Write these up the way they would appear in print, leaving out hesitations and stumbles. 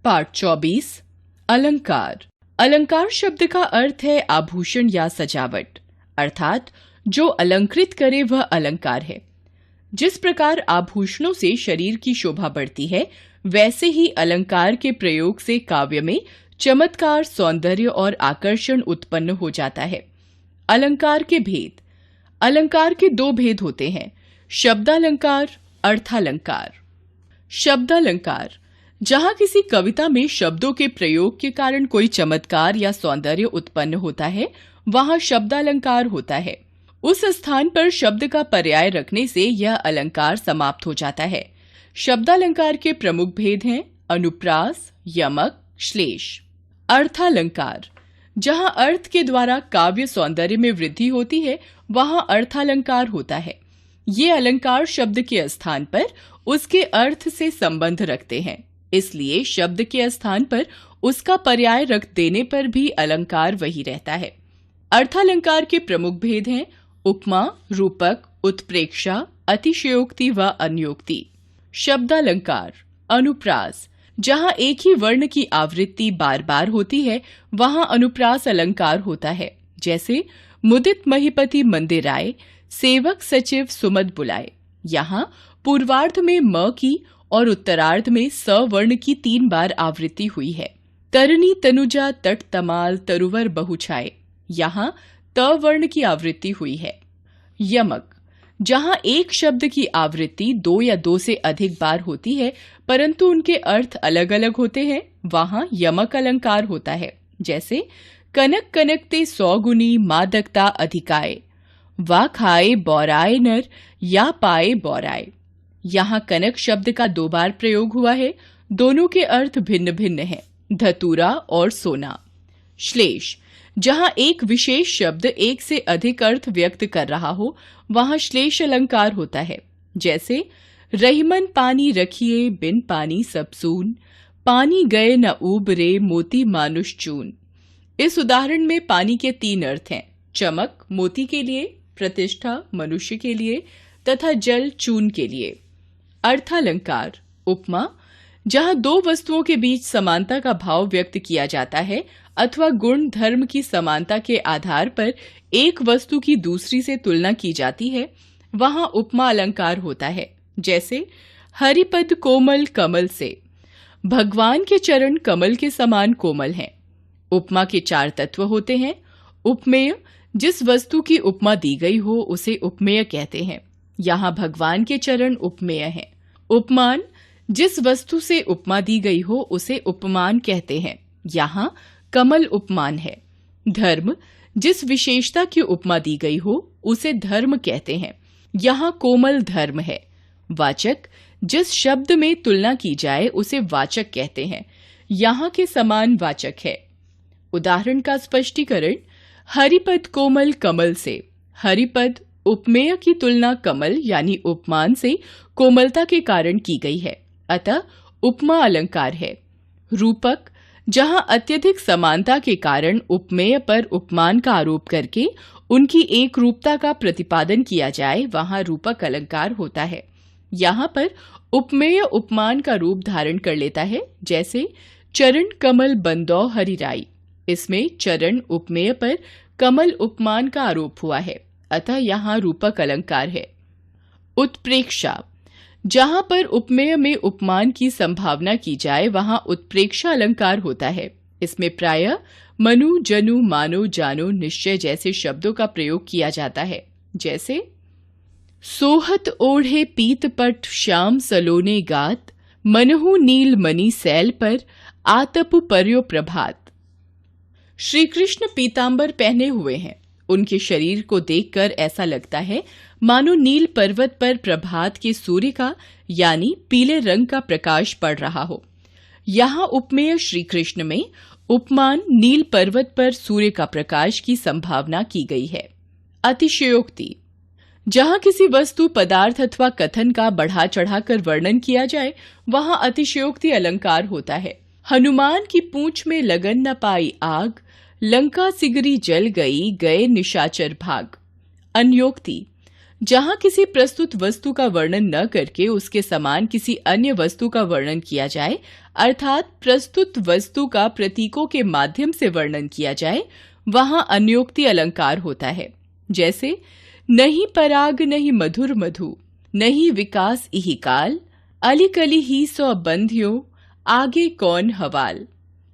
पाठ 24 अलंकार। अलंकार शब्द का अर्थ है आभूषण या सजावट, अर्थात जो अलंकृत करे वह अलंकार है। जिस प्रकार आभूषणों से शरीर की शोभा बढ़ती है, वैसे ही अलंकार के प्रयोग से काव्य में चमत्कार, सौंदर्य और आकर्षण उत्पन्न हो जाता है। अलंकार के भेद। अलंकार के दो भेद होते हैं, शब्दालंकार, अर्थालंकार। शब्दालंकार जहां किसी कविता में शब्दों के प्रयोग के कारण कोई चमत्कार या सौंदर्य उत्पन्न होता है, वहां शब्दालंकार होता है। उस स्थान पर शब्द का पर्याय रखने से यह अलंकार समाप्त हो जाता है। शब्दालंकार के प्रमुख भेद हैं अनुप्रास, यमक, श्लेष। अर्थालंकार जहां अर्थ के द्वारा काव्य सौंदर्य में वृद्धि होती है, वहां अर्थालंकार होता है। ये अलंकार शब्द के स्थान पर उसके अर्थ से संबंध रखते हैं, इसलिए शब्द के स्थान पर उसका पर्याय रख देने पर भी अलंकार वही रहता है। अर्थालंकार के प्रमुख भेद हैं उपमा, रूपक, उत्प्रेक्षा, अतिशयोक्ति व अन्योक्ति। शब्दालंकार अनुप्रास जहां एक ही वर्ण की आवृत्ति बार बार होती है, वहां अनुप्रास अलंकार होता है। जैसे मुदित महीपति मंदिर आए, सेवक सचिव सुमत बुलाए। यहाँ पूर्वार्ध में म की और उत्तरार्ध में स वर्ण की 3 बार आवृत्ति हुई है। तरनी तनुजा तट तमाल तरुवर बहुछाए, यहाँ त वर्ण की आवृत्ति हुई है। यमक जहां एक शब्द की आवृत्ति 2 या 2 से अधिक बार होती है, परंतु उनके अर्थ अलग अलग होते हैं, वहां यमक अलंकार होता है। जैसे कनक कनकते 100 गुनी मादकता अधिकाए, वा खाए बौराए नर या पाए बौराए। यहाँ कनक शब्द का 2 बार प्रयोग हुआ है, दोनों के अर्थ भिन्न भिन्न हैं, धतूरा और सोना। श्लेष जहाँ एक विशेष शब्द एक से अधिक अर्थ व्यक्त कर रहा हो, वहां श्लेष अलंकार होता है। जैसे रहीमन पानी रखिए बिन पानी सब सून, पानी गए न ऊबरे मोती मानुष चून। इस उदाहरण में पानी के 3 अर्थ हैं, चमक मोती के लिए, प्रतिष्ठा मनुष्य के लिए तथा जल चून के लिए। अर्थालंकार उपमा जहां 2 वस्तुओं के बीच समानता का भाव व्यक्त किया जाता है अथवा गुण धर्म की समानता के आधार पर एक वस्तु की दूसरी से तुलना की जाती है, वहां उपमा अलंकार होता है। जैसे हरिपद कोमल कमल से, भगवान के चरण कमल के समान कोमल हैं। उपमा के 4 तत्व होते हैं। उपमेय जिस वस्तु की उपमा दी गई हो उसे उपमेय कहते हैं, यहाँ भगवान के चरण उपमेय हैं। उपमान जिस वस्तु से उपमा दी गई हो उसे उपमान कहते हैं, यहाँ कमल उपमान है। धर्म जिस विशेषता की उपमा दी गई हो उसे धर्म कहते हैं, यहाँ कोमल धर्म है। वाचक जिस शब्द में तुलना की जाए उसे वाचक कहते हैं, यहाँ के समान वाचक है। उदाहरण का स्पष्टीकरण हरिपद कोमल कमल से। हरिपद उपमेय की तुलना कमल यानी उपमान से कोमलता के कारण की गई है, अतः उपमा अलंकार है। रूपक जहां अत्यधिक समानता के कारण उपमेय पर उपमान का आरोप करके उनकी एक रूपता का प्रतिपादन किया जाए, वहां रूपक अलंकार होता है। यहाँ पर उपमेय उपमान का रूप धारण कर लेता है। जैसे चरण कमल बंदौ हरिराई, इसमें चरण उपमेय पर कमल उपमान का आरोप हुआ है, अतः यहाँ रूपक अलंकार है। उत्प्रेक्षा जहां पर उपमेय में उपमान की संभावना की जाए, वहां उत्प्रेक्षा अलंकार होता है। इसमें प्रायः मनु, जनु, मानो, जानो, निश्चय जैसे शब्दों का प्रयोग किया जाता है। जैसे सोहत ओढ़े पीतपट श्याम सलोने गात, मनहु नील मणि सैल पर आतपु पर्यो प्रभात। श्री कृष्ण पीतांबर पहने हुए हैं। उनके शरीर को देखकर ऐसा लगता है मानो नील पर्वत पर प्रभात के सूर्य का यानी पीले रंग का प्रकाश पड़ रहा हो। यहाँ उपमेय श्री कृष्ण में उपमान नील पर्वत पर सूर्य का प्रकाश की संभावना की गई है। अतिशयोक्ति जहाँ किसी वस्तु, पदार्थ अथवा कथन का बढ़ा चढ़ाकर वर्णन किया जाए, वहाँ अतिशयोक्ति अलंकार होता है। हनुमान की पूंछ में लगन न पाई आग, लंका सिगरी जल गई, गए निशाचर भाग। अन्योक्ति जहां किसी प्रस्तुत वस्तु का वर्णन न करके उसके समान किसी अन्य वस्तु का वर्णन किया जाए, अर्थात प्रस्तुत वस्तु का प्रतीकों के माध्यम से वर्णन किया जाए, वहां अन्योक्ति अलंकार होता है। जैसे नहीं पराग नहीं मधुर मधु, नहीं विकास इहि काल, अली कली ही सौ बंधियों, आगे कौन हवाल।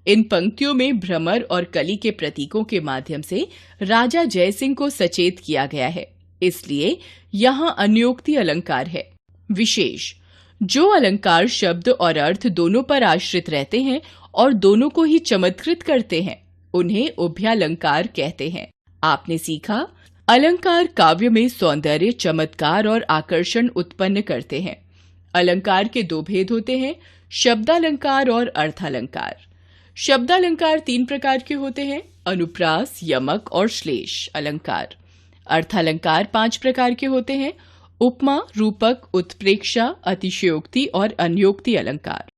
इन पंक्तियों में भ्रमर और कली के प्रतीकों के माध्यम से राजा जयसिंह को सचेत किया गया है, इसलिए यहां अन्योक्ति अलंकार है। विशेष: जो अलंकार शब्द और अर्थ दोनों पर आश्रित रहते हैं और दोनों को ही चमत्कृत करते हैं, उन्हें उभयालंकार कहते हैं। आपने सीखा, अलंकार काव्य में सौंदर्य, चमत्कार और आकर्षण उत्पन्न करते हैं। अलंकार के दो भेद होते हैं, शब्दालंकार और अर्थालंकार। शब्दालंकार 3 प्रकार के होते हैं, अनुप्रास, यमक और श्लेष अलंकार। अर्थालंकार 5 प्रकार के होते हैं, उपमा, रूपक, उत्प्रेक्षा, अतिशयोक्ति और अन्योक्ति अलंकार।